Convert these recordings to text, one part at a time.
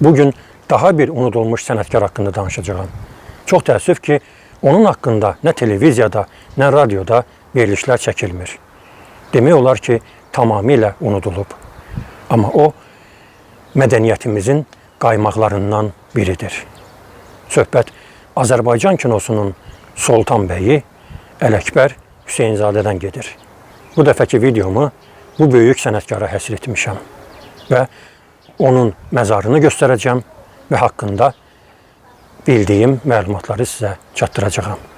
Bugün daha bir unudulmuş sənətkar haqqında danışacağım. Çox təəssüf ki, onun haqqında nə televiziyada, nə radioda verilişlər çəkilmir. Demək olar ki, tamamilə unudulub. Amma o, mədəniyyətimizin qaymaqlarından biridir. Söhbət Azərbaycan kinosunun Soltan bəyi Ələkbər Hüseynzadədən gedir. Bu dəfəki videomu bu böyük sənətkara həsr etmişəm və onun məzarını göstərəcəm və haqqında bildiyim məlumatları sizə çatdıracağam.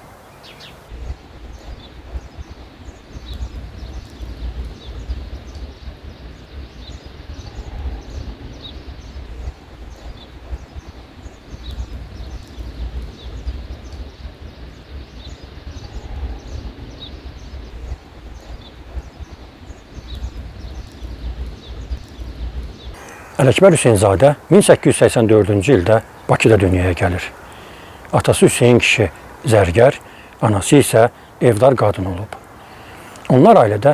Ələkbər Hüseynzadə 1884-cü ildə Bakıda dünyaya gəlir. Atası Hüseyn kişi zərgər, anası isə evdar qadın olub. Onlar ailədə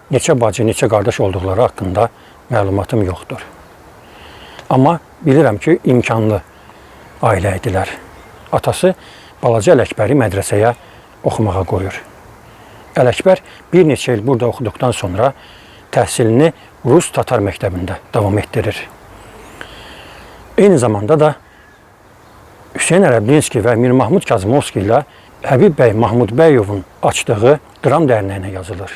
neçə bacı, neçə qardaş olduqları haqqında məlumatım yoxdur. Amma bilirəm ki, imkanlı ailə idilər. Atası balaca Ələkbəri mədrəsəyə oxumağa qoyur. Ələkbər bir neçə il burada oxuduqdan sonra təhsilini Rus Tatar məktəbində davam etdirir. Eyni zamanda da Hüseyn Ərəblinski və Mir Mahmud Kazımovski ilə Həbib bəy Mahmudbəyovun açdığı dram dərnəyinə yazılır.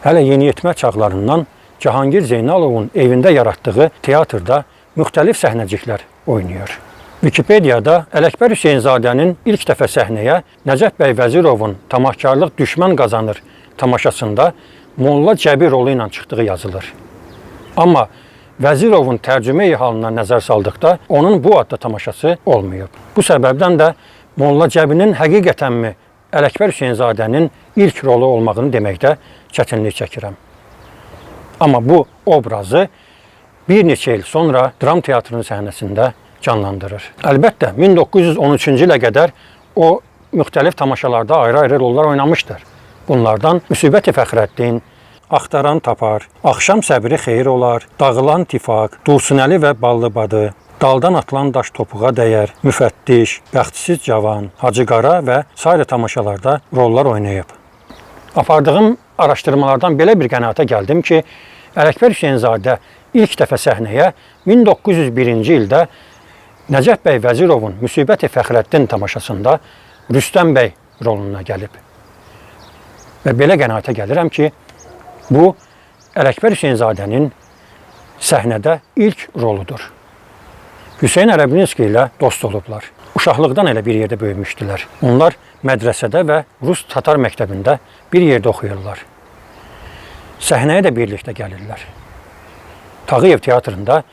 Hələ yeniyetmə çağlarından Cahangir Zeynalovun evində yaratdığı teatrda müxtəlif səhnəciklər oynayır. Wikipediyada Ələkbər Hüseynzadənin ilk dəfə səhnəyə Nəcəf bəy Vəzirovun Tamahkarlıq düşmən qazanır tamaşasında Molla Cəbi rolu ilə çıxdığı yazılır. Amma Vəzirovun tərcümeyi halına nəzər saldıqda onun bu adda tamaşası olmayıb. Bu səbəbdən də Molla Cəbinin həqiqətənmi Ələkbər Hüseynzadənin ilk rolu olmağını deməkdə çətinlik çəkirəm. Amma bu obrazı bir neçə il sonra dram teatrının səhnəsində canlandırır. Əlbəttə, 1913-cü ilə qədər o müxtəlif tamaşalarda ayrı-ayrı rollar oynamışdır. Bunlardan Müsibət-i Fəxrəddin, Axtaran tapar, Axşam səbri xeyir olar, Dağılan tifaq, Dulsunəli və Ballıbadı, Daldan atılan daş topuğa dəyər, Müfəttiş, Bəxtsiz cavan, Hacı Qara və sairə tamaşalarda rollar oynayıb. Apardığım araşdırmalardan belə bir qənaətə gəldim ki, Ələkbər Hüseynzadə ilk dəfə səhnəyə 1901-ci ildə Nəcəf bəy Vəzirovun Müsibət-i Fəxrəddin tamaşasında Rüstəm bəy roluna gəlib. Və belə qənaətə gəlirəm ki, bu Ələkbər Hüseynzadənin səhnədə ilk roludur. Hüseyn Ərəblinski ilə dost olublar. Uşaqlıqdan elə bir yerdə böyümüşdülər. Onlar mədrəsədə və Rus Tatar məktəbində bir yerdə oxuyurlar. Səhnəyə də birlikdə gəlirlər. Tağıyev teatrında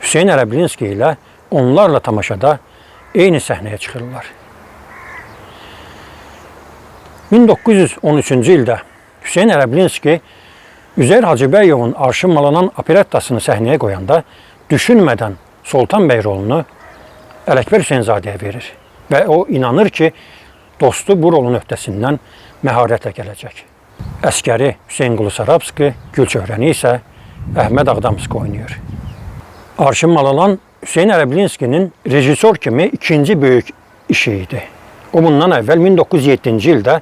Hüseyn Ərəblinski ilə onlarla tamaşada eyni səhnəyə çıxırlar. 1913-cü ildə Hüseyn Ərəblinski Üzeyir Hacıbəyovun Arşın Malanan operettasını səhnəyə qoyanda düşünmədən Soltan bəy rolunu Ələkbər Hüseynzadəyə verir və o inanır ki, dostu bu rolun öhdəsindən məharətlə gələcək. Əskəri Hüseynqulu Sarabski, Gülçöhrəni isə Əhməd Ağdamski oynayır. Arşın Malalan Hüseyn Ərəblinskinin rejissor kimi ikinci böyük işi idi. O bundan əvvəl 1907-ci ildə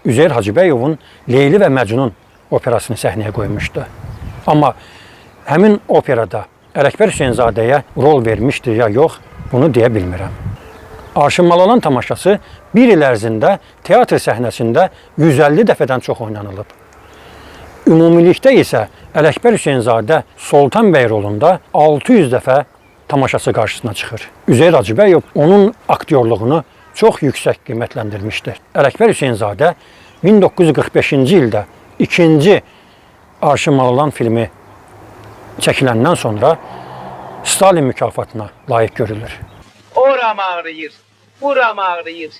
Üzeyir Hacıbəyovun Leyli və Məcnun operasını səhnəyə qoymuşdu. Amma həmin operada Ələkbər Hüseynzadəyə rol vermişdir ya yox, bunu deyə bilmirəm. Arşın Malalan tamaşası bir il ərzində teatr səhnəsində 150 dəfədən çox oynanılıb. Ümumilikdə isə Ələkbər Hüseynzadə Soltan bəy rolunda 600 dəfə tamaşası qarşısına çıxır. Üzeyir Hacıbəyov onun aktyorluğunu çox yüksək qiymətləndirmişdir. Ələkbər Hüseynzadə 1945-ci ildə ikinci Arşın Malalan filmi çəkiləndən sonra Stalin mükafatına layiq görülür. Oram ağrıyır, buram ağrıyır.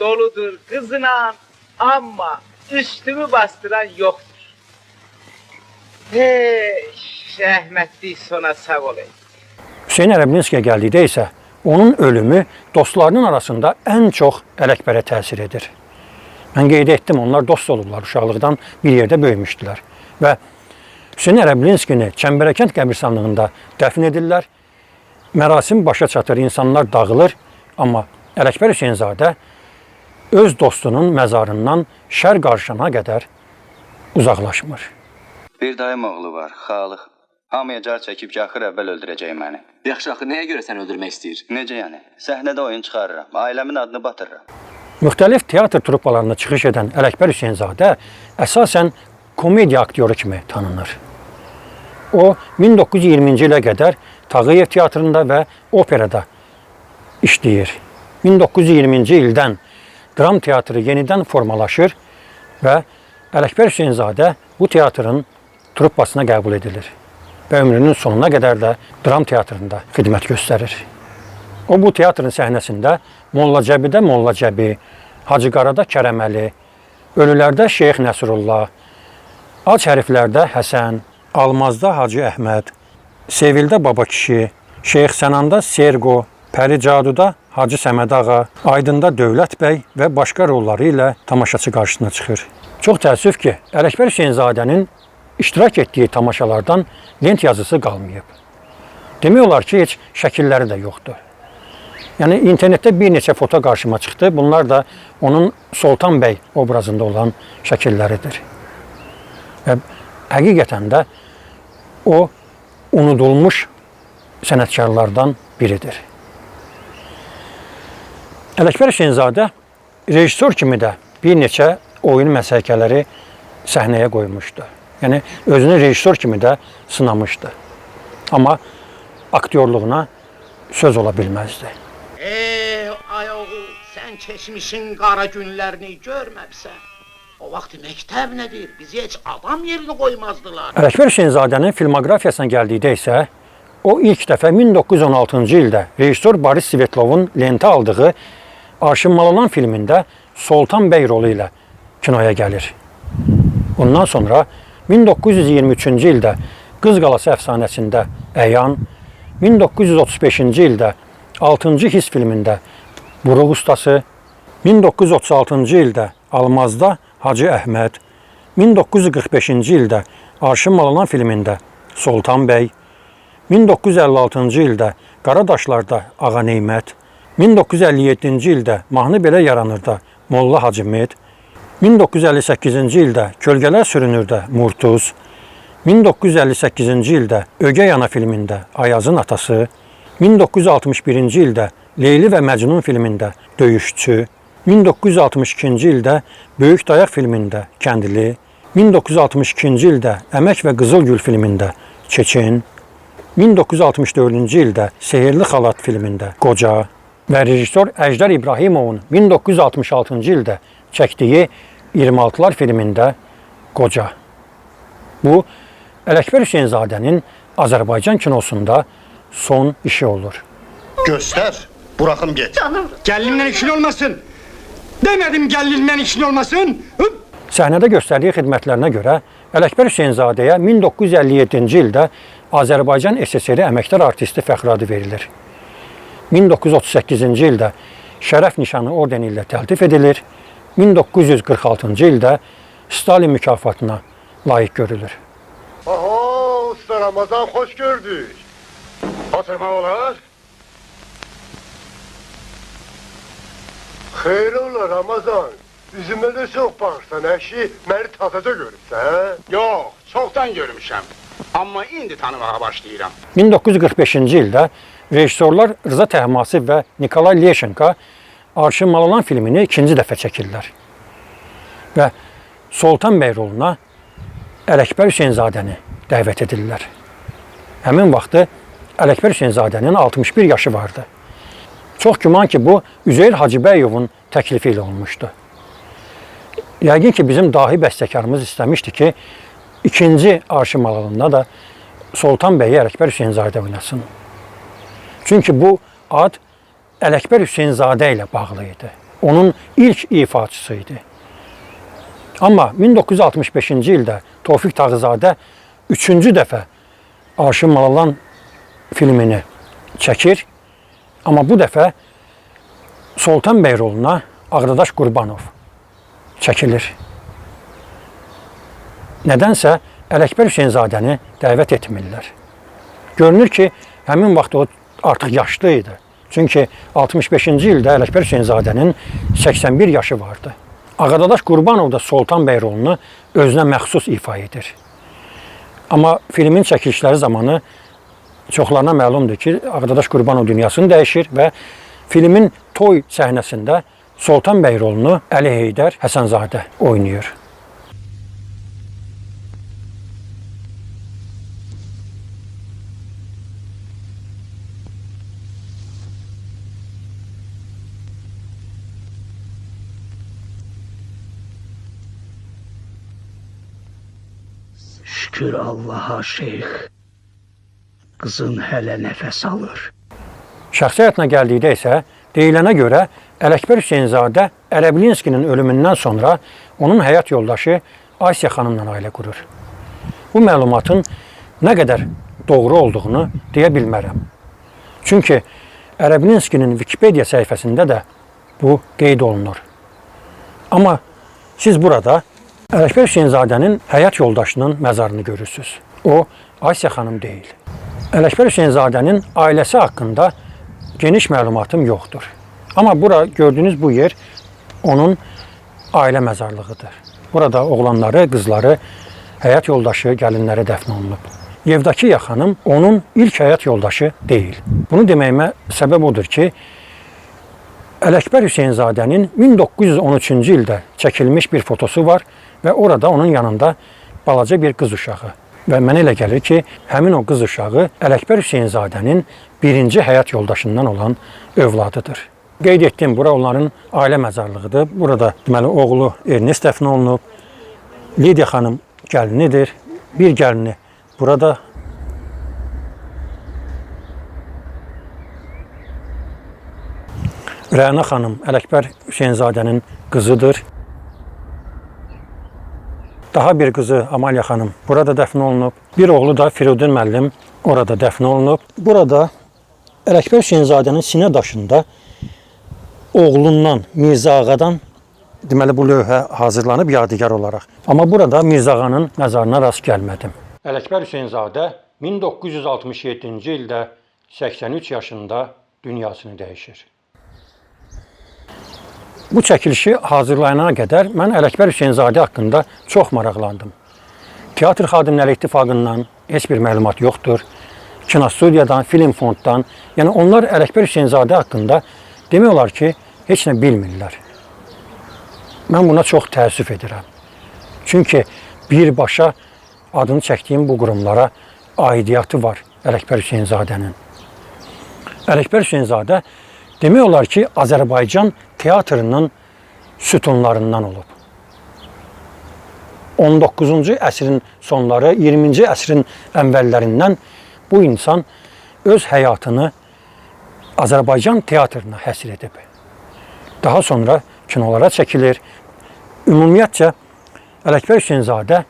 Doludur kızınan ama üstümü bastıran yoktur. Rəhmətli sona sağ olayım. Hüseyn Ərəblinskiyə gəldikdə isə onun ölümü dostlarının arasında ən çox Ələkbərə təsir edir. Mən qeyd etdim, onlar dost olublar, uşaqlıqdan bir yerdə böyümüşdülər. Və Hüseyn Ərəblinskini Çəmbərəkənd qəbirstanlığında dəfn edirlər. Mərasim başa çatır, insanlar dağılır. Amma Ələkbər Hüseynzadə öz dostunun məzarından şər qarşına qədər uzaqlaşmır. Bir dayım oğlu var, Xalıq. Hamıya car çəkib ki, axır əvvəl öldürəcək məni. Yaxşı, axı nəyə görə səni öldürmək istəyir? Necə yəni? Səhnədə oyun çıxarıram, ailəmin adını batırıram. Müxtəlif teatr truppalarına çıxış edən Ələkbər Hüseynzadə əsasən komediya aktyoru kimi tanınır. O, 1920-ci ilə qədər Tağıyev teatrında və operada işləyir. 1920-ci ildən dram teatrı yenidən formalaşır və Ələkbər Hüseynzadə bu teatrın truppasına qəbul edilir və ömrünün sonuna qədər də dram teatrında xidmət göstərir. O, bu teatrın səhnəsində Molla Cəbidə Molla Cəbi, Hacı Qarada Kərəməli, Ölülərdə Şeyx Nəsrullah, Ac hərflərdə Həsən, Almazda Hacı Əhməd, Sevildə Baba kişi, Şeyx Sənanda Sergo, Pəri Caduda Hacı Səməd ağa, Aydında Dövlət bəy və başqa rolları ilə tamaşaçı qarşısına çıxır. Çox təəssüf ki, Ələkbər Hüseynzadənin iştirak etdiyi tamaşalardan lent yazısı qalmayıb. Demək olar ki, heç şəkilləri də yoxdur. Yəni, internetdə bir neçə foto qarşıma çıxdı. Bunlar da onun Soltan bəy obrazında olan şəkilləridir. Və həqiqətən də o, unudulmuş sənətkarlardan biridir. Ələkbər Hüseynzadə rejissor kimi də bir neçə oyun məsələkələri səhnəyə qoymuşdu. Yəni, özünü rejissor kimi də sınamışdı. Amma aktyorluğuna söz ola bilməzdi. Ay oğul, sən keçmişin qara günlərini görməbsən. O vaxt məktəb nədir? Bizi heç adam yerini qoymazdılar. Ələkbər Hüseynzadənin filmoqrafiyasına gəldikdə isə o ilk dəfə 1916-cı ildə rejissor Boris Svetlovun lentə aldığı Arşın Malalan filmində Soltan bəy rolu ilə kinoya gəlir. Ondan sonra 1923-cü ildə Qız Qalası əfsanəsində Əyan, 1935-ci ildə 6-cı His filmində Buruq ustası, 1936-cı ildə Almazda Hacı Əhməd, 1945-ci ildə Arşın Malalan filmində Soltan bəy, 1956-cı ildə Qaradaşlarda Ağa Neymət, 1957-ci ildə Mahnı belə yaranırda Molla Hacımed, 1958-ci ildə Kölgələr sürünürdə Murtuz, 1958-ci ildə Ögey ana filmində Ayazın atası, 1961-ci ildə Leyli və Məcnun filmində Döyüşçü, 1962-ci ildə Böyük Dayaq filmində Kəndli, 1962-ci ildə Əmək və Qızılgül filmində Çeçin, 1964-cü ildə Sehirli Xalat filmində Qoca və rejissor Əjdər İbrahimovun 1966-cı ildə çəkdiyi 26-lar filmində Qoca. Bu, Ələkbər Hüseynzadənin Azərbaycan kinosunda son işi olur. Göster, bırakım get. Gəlinimdən işin olmasın. Demədim gəlinimdən işin olmasın. Səhnədə göstərdiyi xidmətlərinə görə Ələkbər Hüseynzadəyə 1957-ci ildə Azərbaycan SSR əməkdar artisti fəxri adı verilir. 1938-ci ildə Şərəf nişanı ordeni ilə təltif edilir. 1946-cı ildə Stalin mükafatına layiq görülür. Aha, usta Ramazan hoş gördük. Oturma olar. Xeyr ola Ramazan. Üzümə də çox baxırsan, əşi, məni tazaca görürsən. Yox, çoxdan görmüşəm. Amma indi tanımağa başlayıram. 1945-ci ildə rejissorlar Rıza Təhmasib və Nikolay Leşenko Arşın Malalan filmini ikinci dəfə çəkirlər. Və Soltan bəy roluna Ələkbər Hüseynzadəni dəvət edirlər. Həmin vaxtı Ələkbər Hüseynzadənin 61 yaşı vardı. Çox güman ki, bu Üzeyir Hacıbəyovun təklifi ilə olmuşdu. Yəqin ki, bizim dahi bəstəkarımız istəmişdi ki, ikinci Arşın Malalında da Soltan bəyi Ələkbər Hüseynzadə oynasın. Çünki bu ad Ələkbər Hüseynzadə ilə bağlı idi. Onun ilk ifaçısı idi. Amma 1965-ci ildə Tofiq Tağızadə üçüncü dəfə Arşın Malalan filmini çəkir. Amma bu dəfə Soltan bəy roluna Ağdadaş Qurbanov çəkilir. Nədənsə Ələkbər Hüseynzadəni dəvət etmirlər. Görünür ki, həmin vaxt o artıq yaşlı idi. Çünki 65-ci ildə Ələkbər Hüseynzadənin 81 yaşı vardı. Ağadadaş Qurbanov da Soltan bəy rolunu özünə məxsus ifa edir. Amma filmin çəkilişləri zamanı çoxlarına məlumdur ki, Ağadadaş Qurbanov dünyasını dəyişir və filmin toy səhnəsində Soltan bəy rolunu Əli Heydər Həsənzadə oynayır. Şükür Allaha şeyx. Qızın hələ nəfəs alır. Şəxsi həyatına gəldikdə isə deyilənə görə Ələkbər Hüseynzadə Ərəblinskinin ölümündən sonra onun həyat yoldaşı Asiya xanımla ailə qurur. Bu məlumatın nə qədər doğru olduğunu deyə bilmərəm. Çünki Ərəblinskinin Wikipedia səhifəsində də bu qeyd olunur. Amma siz burada Ələkbər Hüseynzadənin həyat yoldaşının məzarını görürsünüz. O, Asiya xanım deyil. Ələkbər Hüseynzadənin ailəsi haqqında geniş məlumatım yoxdur. Amma bura gördüyünüz bu yer onun ailə məzarlığıdır. Burada oğlanları, qızları, həyat yoldaşı, gəlinləri dəfn olunub. Yevdakiya xanım onun ilk həyat yoldaşı deyil. Bunu deməyimə səbəb odur ki, Ələkbər Hüseynzadənin 1913-cü ildə çəkilmiş bir fotosu var və orada onun yanında balaca bir qız uşağı. Və mənə elə gəlir ki, həmin o qız uşağı Ələkbər Hüseynzadənin birinci həyat yoldaşından olan övladıdır. Qeyd etdim, bura onların ailə məzarlığıdır. Burada deməli oğlu Ernest dəfn olunub. Lidiya xanım gəlinidir. Bir gəlini burada. Rəna xanım Ələkbər Hüseynzadənin qızıdır. Daha bir qızı Amalya xanım burada dəfn olunub. Bir oğlu da Firudin müəllim orada dəfn olunub. Burada Ələkbər Hüseynzadənin sinə daşında oğlundan, Mirzə Ağadan deməli bu lövhə hazırlanıb yadigar olaraq. Amma burada Mirzə Ağanın məzarına rast gəlmədim. Ələkbər Hüseynzadə 1967-ci ildə 83 yaşında dünyasını dəyişir. Bu çəkilişi hazırlayana qədər mən Ələkbər Hüseynzadə haqqında çox maraqlandım. Teatr Xadimləri İttifaqından heç bir məlumat yoxdur. Kinostudiyadan, film fonddan, yəni onlar Ələkbər Hüseynzadə haqqında demək olar ki, heç nə bilmirlər. Mən buna çox təəssüf edirəm. Çünki birbaşa adını çəkdiyim bu qurumlara aidiyyatı var Ələkbər Hüseynzadənin. Ələkbər Hüseynzadə demək olar ki, Azərbaycan teatrının sütunlarından olub. 19-cu əsrin sonları, 20-ci əsrin əvvəllərindən bu insan öz həyatını Azərbaycan teatrına həsr edib. Daha sonra kinolara çəkilir. Ümumiyyətcə, Ələkbər Hüseynzadə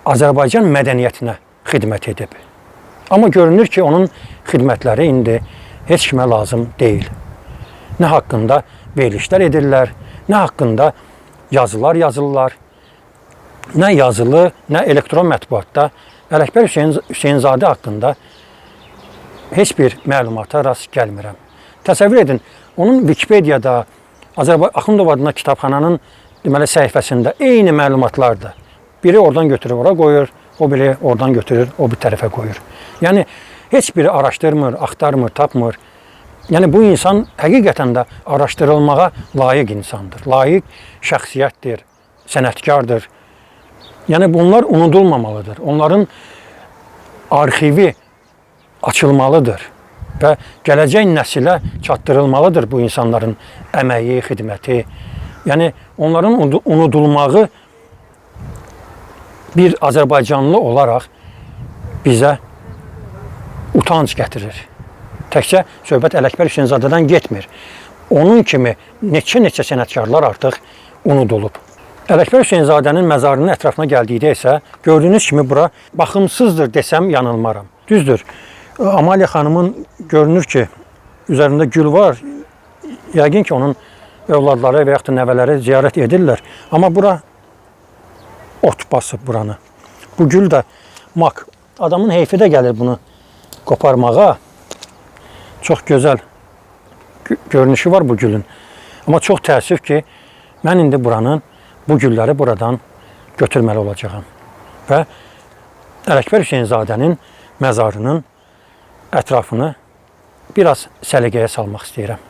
Azərbaycan mədəniyyətinə xidmət edib. Amma görünür ki, onun xidmətləri indi heç kimə lazım deyil. Nə haqqında verilişlər edirlər, nə haqqında yazılar yazırlar, nə yazılı, nə elektron mətbuatda Ələkbər Hüseynzadə haqqında heç bir məlumata rast gəlmirəm. Təsəvvür edin, onun Wikipediyada, Axundov adına kitabxananın deməli səhifəsində eyni məlumatlardır. Biri oradan götürüb ora qoyur, o biri oradan götürür, o bir tərəfə qoyur. Yəni, heç biri araşdırmır, axtarmır, tapmır. Yəni, bu insan həqiqətən də araşdırılmağa layiq insandır. Layiq şəxsiyyətdir, sənətkardır. Yəni, bunlar unudulmamalıdır. Onların arxivi açılmalıdır və gələcək nəsilə çatdırılmalıdır bu insanların əməyi, xidməti. Yəni, onların unudulmağı bir Azərbaycanlı olaraq bizə utanc gətirir. Təkcə söhbət Ələkbər Hüseynzadədən getmir. Onun kimi neçə sənətkarlar artıq unudulub. Ələkbər Hüseynzadənin məzarının ətrafına gəldikdə isə gördüyünüz kimi bura baxımsızdır desəm yanılmaram. Düzdür, Amalya xanımın görünür ki, üzərində gül var. Yəqin ki, onun övladları və yaxud da nəvələri ziyarət edirlər. Amma bura ot basıb buranı. Bu gül də mak. Adamın heyfi də gəlir bunu qoparmağa. Çox gözəl görünüşü var bu gülün. Amma çox təəssüf ki, mən indi buranın, bu gülləri buradan götürməli olacağam. Və Ələkbər Hüseynzadənin məzarının ətrafını biraz səliqəyə salmaq istəyirəm.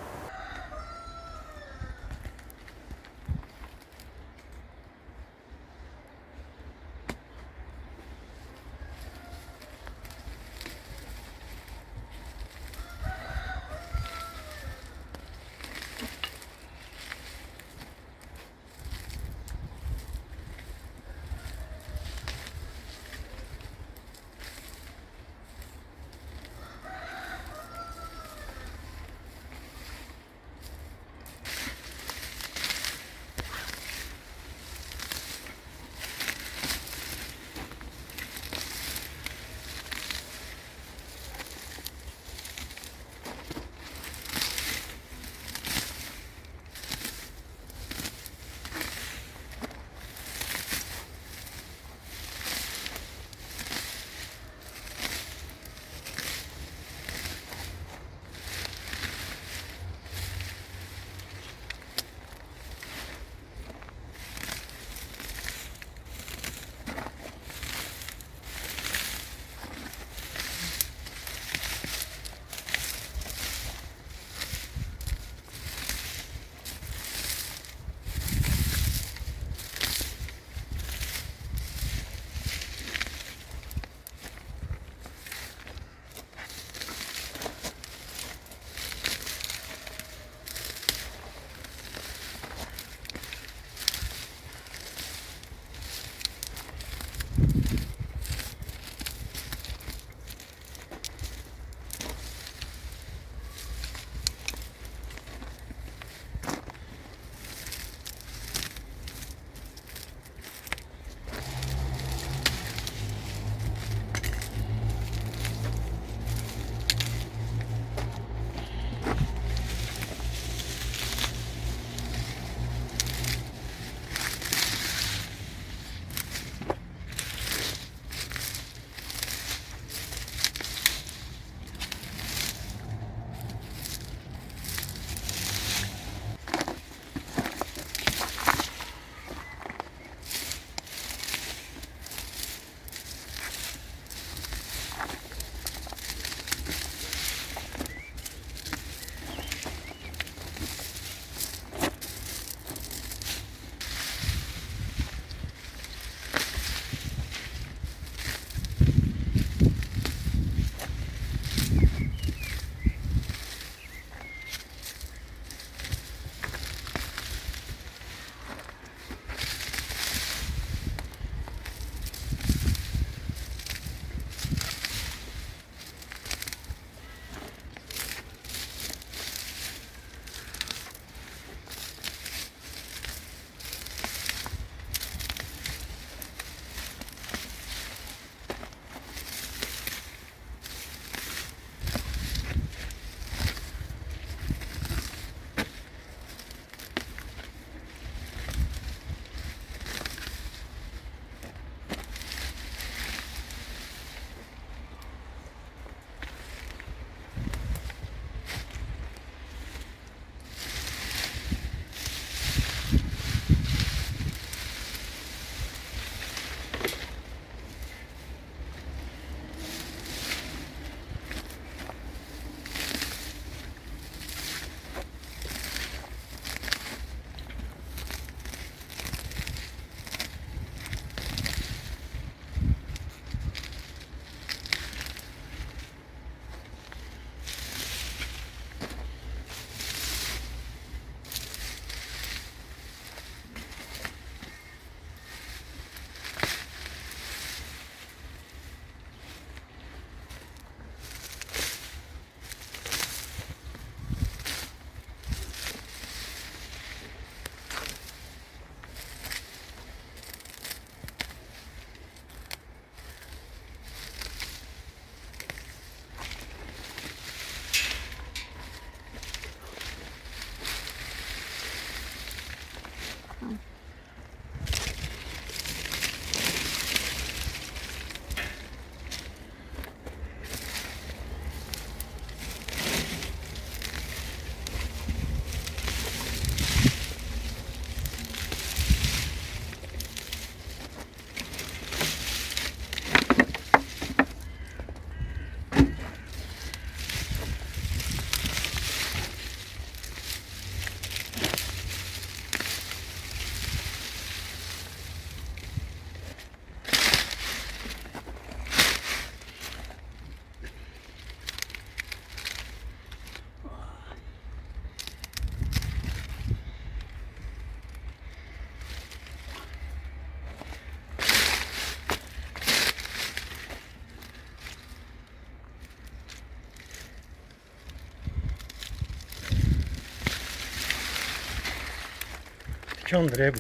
Dükandır bu.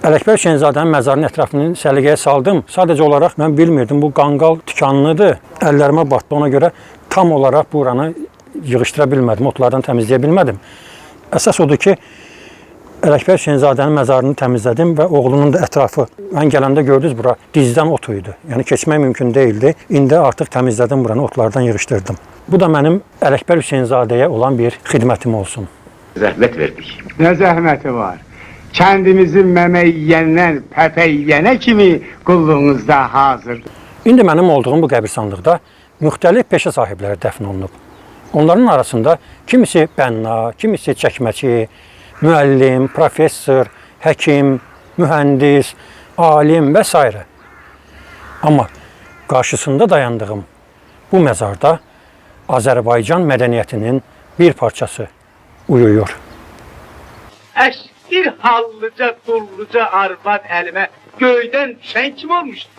Ələkbər Hüseynzadənin məzarının ətrafını səliqəyə saldım. Sadəcə olaraq mən bilmirdim bu qanqal tikanlıdır. Əllərimə batdı. Ona görə tam olaraq buranı yığışdıra bilmədim, otlardan təmizləyə bilmədim. Əsas odur ki, Ələkbər Hüseynzadənin məzarını təmizlədim və oğlunun da ətrafı. Mən gələndə gördünüz bura dizdən ot idi. Yəni keçmək mümkün değildi. İndi artıq təmizlədim buranı, otlardan yığışdırdım. Bu da mənim Ələkbər Hüseynzadəyə olan bir xidmətim olsun. Zəhmət verdik. Ne zahmeti var? Kendimizin meme yiyenden pepe yiyene kimi kulluğunuzda hazırdır. İndi mənim olduğum bu qəbirstanlıqda müxtəlif peşə sahibləri dəfn olunub. Onların arasında kimisi bənna, kimisi çəkməçi, müəllim, professor, həkim, mühəndis, alim və s. Amma qarşısında dayandığım bu məzarda Azərbaycan mədəniyyətinin bir parçası uyuyur. Bir hallıca, dulluca arvad əlimə göydən düşən kim olmuşdu?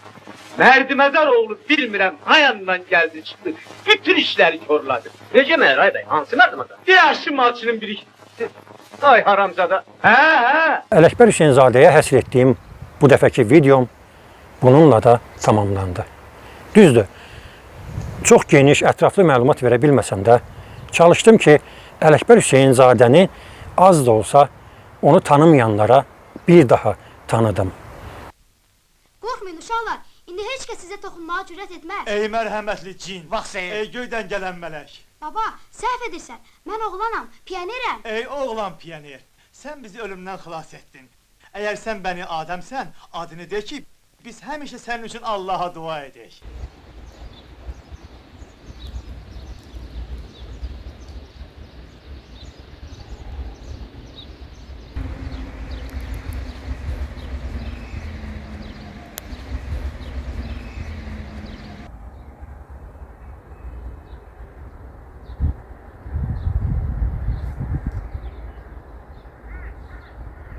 Mərdimədar oğlu bilmirəm, hayandan gəldi çıxdı, bütün işləri korladı. Necə Məhray bəy, hansı mərdimədar? Yaşlı malçının biri. Ay haramzada. Hə. Ələkbər Hüseynzadəyə həsr etdiyim bu dəfəki videom bununla da tamamlandı. Düzdür, çox geniş, ətraflı məlumat verə bilməsəm də, çalışdım ki, Ələkbər Hüseynzadəni az da olsa onu tanımayanlara bir daha tanıdım. Qorxmayın uşaqlar, indi heç kəs sizə toxunmağa cürət etməz. Ey mərhəmətli cin, ey göydən gələn mələk. Baba, səhv edirsən, mən oğlanam, piyanerəm. Ey oğlan piyoner, sən bizi ölümdən xilas etdin. Əgər sən bəni Adəmsən, adını de ki, biz həmişə sənin üçün Allaha dua edək.